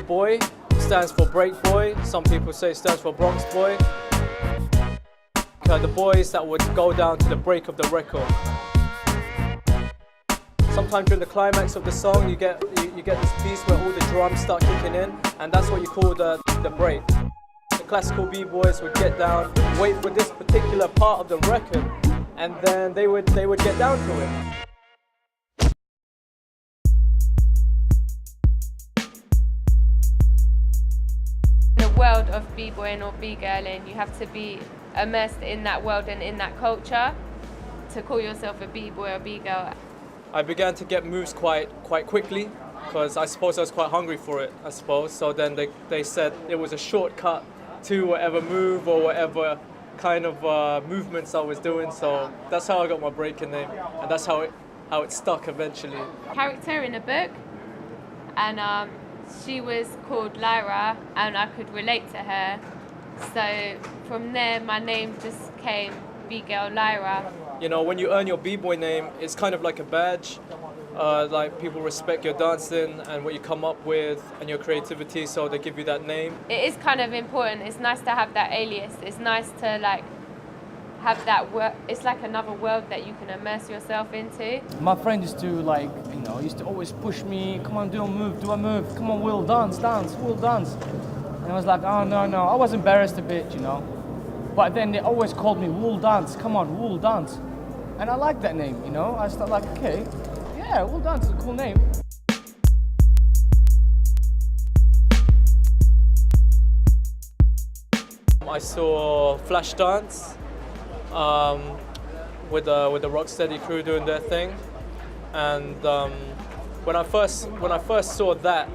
boy stands for break boy. Some people say it stands for Bronx boy. The boys that would go down to the break of the record. Sometimes during the climax of the song, you get this piece where all the drums start kicking in, and that's what you call the break. The classical b-boys would get down, wait for this particular part of the record, and then they would get down to it. In the world of b-boying or b-girling, you have to be immersed in that world and in that culture to call yourself a b-boy or b-girl. I began to get moves quite quickly because I suppose I was quite hungry for it, I suppose. So then they said it was a shortcut to whatever move or whatever kind of movements I was doing. So that's how I got my breaking name, and that's how it stuck eventually. Character in a book, and she was called Lyra, and I could relate to her. So from there, my name just came B-Girl Lyra. You know, when you earn your b-boy name, it's kind of like a badge. Like people respect your dancing and what you come up with and your creativity, so they give you that name. It is kind of important. It's nice to have that alias. It's nice to like have that work. It's like another world that you can immerse yourself into. My friend used to used to always push me. Come on, do a move. Come on, Will, dance, Will, dance. And I was like, oh, no. I was embarrassed a bit, you know. But then they always called me Wool Dance. Come on, Wool Dance. And I liked that name, you know. I started like, okay, yeah, Wool Dance is a cool name. I saw Flash Dance with the Rocksteady crew doing their thing. And when I first saw that,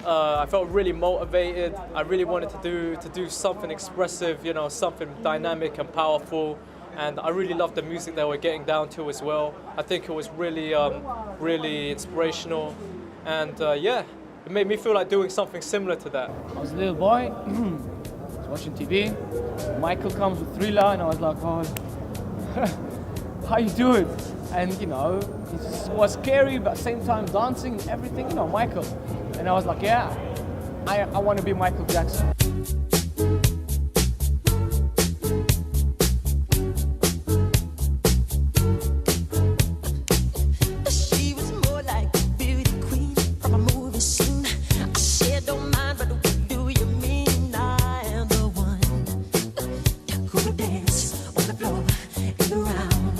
I felt really motivated. I really wanted to do something expressive, you know, something dynamic and powerful. And I really loved the music they were getting down to as well. I think it was really, really inspirational. And yeah, it made me feel like doing something similar to that. I was a little boy, I was watching TV. Michael comes with Thriller, and I was like, oh, how you doing? And you know, it was scary, but at the same time dancing and everything, you know, Michael. And I was like, yeah, I want to be Michael Jackson. She was more like a beauty queen from a movie scene. I said, don't mind, but what do you mean? I am the one who would dance on the floor and around.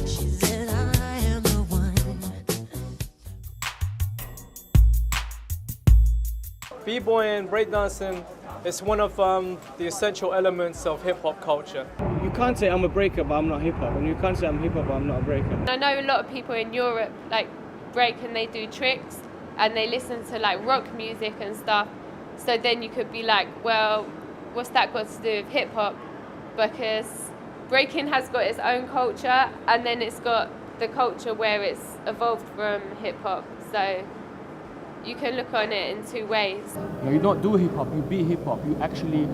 She said, I am the one. B-boying, breakdancing is one of the essential elements of hip-hop culture. You can't say I'm a breaker, but I'm not hip-hop. And you can't say I'm hip-hop, but I'm not a breaker. I know a lot of people in Europe like break and they do tricks and they listen to like rock music and stuff. So then you could be like, well, what's that got to do with hip-hop? Because breaking has got its own culture, and then it's got the culture where it's evolved from hip-hop. So you can look on it in two ways. No, you don't do hip-hop, you be hip-hop. You actually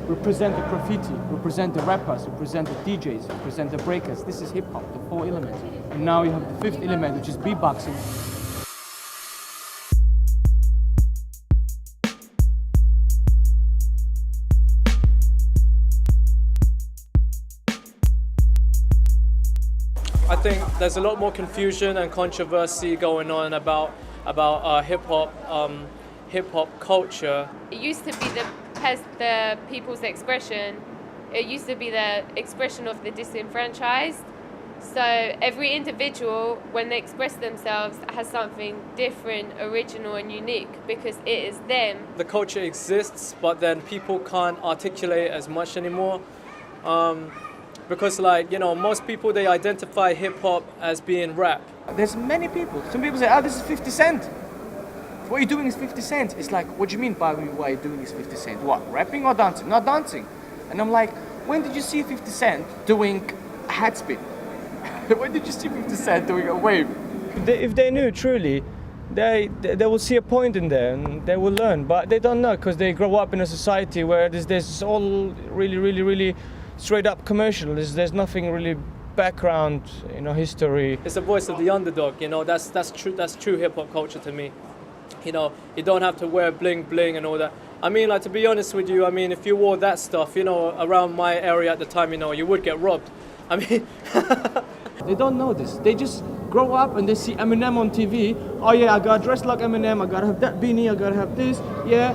represent the graffiti, represent the rappers, represent the DJs, represent the breakers. This is hip-hop, the four elements. And now you have the fifth element, which is beatboxing. I think there's a lot more confusion and controversy going on about hip-hop culture. It used to be the people's expression. It used to be the expression of the disenfranchised. So every individual, when they express themselves, has something different, original and unique because it is them. The culture exists, but then people can't articulate it as much anymore. Because like, you know, most people, they identify hip-hop as being rap. There's many people. Some people say, this is 50 Cent. What you're doing is 50 Cent. It's like, what do you mean by what you're doing is 50 Cent? What, rapping or dancing? Not dancing. And I'm like, when did you see 50 Cent doing a hat spin? When did you see 50 Cent doing a wave? If they knew truly, they will see a point in there and they will learn. But they don't know because they grow up in a society where there's all really straight up commercial. There's nothing really background, you know, history. It's the voice of the underdog, you know, that's true hip-hop culture to me. You know, you don't have to wear bling bling and all that. I mean, like, to be honest with you, I mean, if you wore that stuff, you know, around my area at the time, you know, you would get robbed. I mean, They don't know this. They just grow up and they see Eminem on TV. Oh yeah, I gotta dress like Eminem. I gotta have that beanie. I gotta have this. Yeah,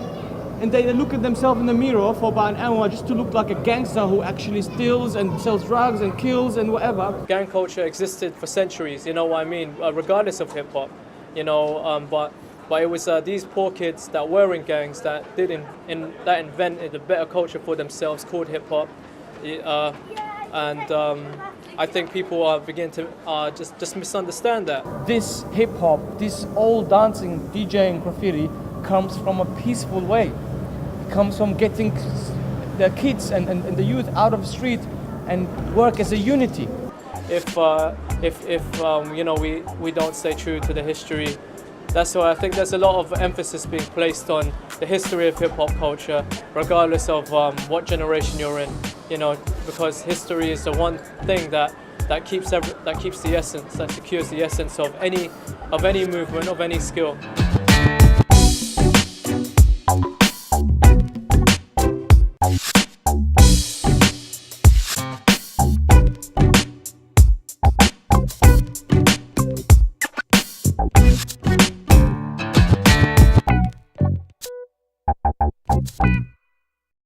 and they look at themselves in the mirror for about an hour just to look like a gangster who actually steals and sells drugs and kills and whatever. gang culture existed for centuries. You know what I mean? Regardless of hip hop, you know. But it was these poor kids that were in gangs that that invented a better culture for themselves called hip hop. I think people are beginning to just misunderstand that. This hip hop, this old dancing, DJing, graffiti comes from a peaceful way. It comes from getting the kids and the youth out of the street and work as a unity. If you know, we don't stay true to the history. That's why I think there's a lot of emphasis being placed on the history of hip hop culture, regardless of what generation you're in. You know, because history is the one thing that keeps the essence, that secures the essence of any movement, of any skill.